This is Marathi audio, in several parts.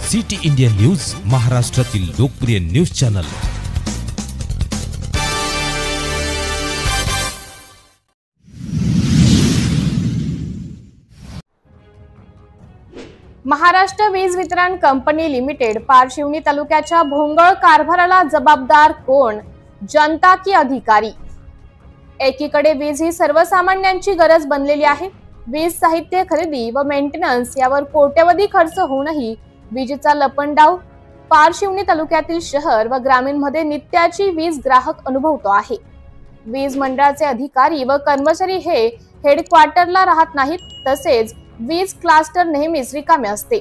सिटी इंडिया न्यूज, महाराष्ट्रातील लोकप्रिय न्यूज चॅनल। महाराष्ट्र वीज वितरण कंपनी लिमिटेड पारशिवनी तालुक्याच्या भोंगळ कारभाराला जबाबदार कोण, जनता की अधिकारी? एकीकडे वीज ही सर्वसामान्यांची गरज बनलेली आहे। वीज साहित्य खरेदी व मेंटेनन्स यावर कोट्यवधी खर्च होऊनही वीजेचा लपंडाव पारशिवनी तालुक्यातील शहर व ग्रामीण मध्ये नित्याची वीज ग्राहक अनुभवतो आहे। वीज मंडळाचे अधिकारी व कर्मचारी हे हेडक्वार्टरला राहत नाहीत, तसेच वीज क्लस्टर नेहमीच रिकामे असते।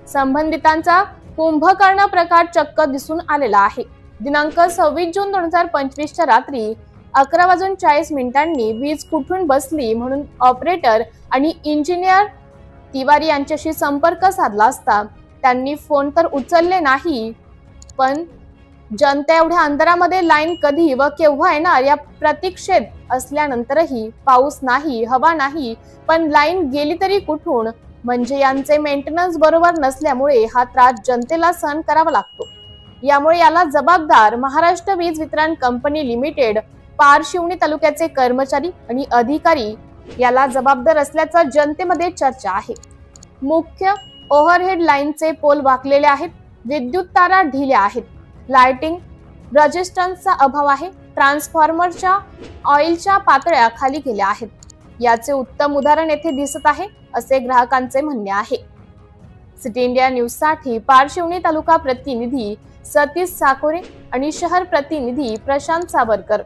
संबंधितांचा कुंभकर्ण प्रकार चक्क दिसून आलेला आहे। दिनांक 26 जून 2025 च्या रात्री 11:40 वीज कुठून बसली म्हणून ऑपरेटर आणि इंजिनियर तिवारी यांच्याशी संपर्क साधला असता त्यांनी फोन तर उचलले नाही, पण जनता एवढ्या अंतरामध्ये लाईन कधी व केव्हा येणार या प्रतीक्षेत असल्यानंतरही पाऊस नाही, हवा नाही, पण लाईन गेली तरी कुठून? म्हणजे यांचे मेंटेनन्स बरोबर नसल्यामुळे हा त्रास जनतेला सहन करावा लागतो। यामुळे याला जबाबदार महाराष्ट्र वीज वितरण कंपनी लिमिटेड पारशिवनी तालुक्याचे कर्मचारी आणि अधिकारी याला जबाबदार असल्याचा जनतेमध्ये चर्चा आहे। मुख्य ओव्हरहेड लाईनचे पोल वाकलेले आहेत, विद्युत तारा ढिल्या आहेत, लाइटिंग रेजिस्टन्सचा अभाव आहे, ट्रान्सफॉर्मरच्या ऑइलच्या पातळ्या खाली गेल्या आहेत। याचे उत्तम उदाहरण येथे दिसत आहे, असे ग्राहकांचे म्हणणे आहे। सिटी इंडिया न्यूज साठी पारशिवनी तालुका प्रतिनिधी सतीश साकोरे आणि शहर प्रतिनिधी प्रशांत सावरकर।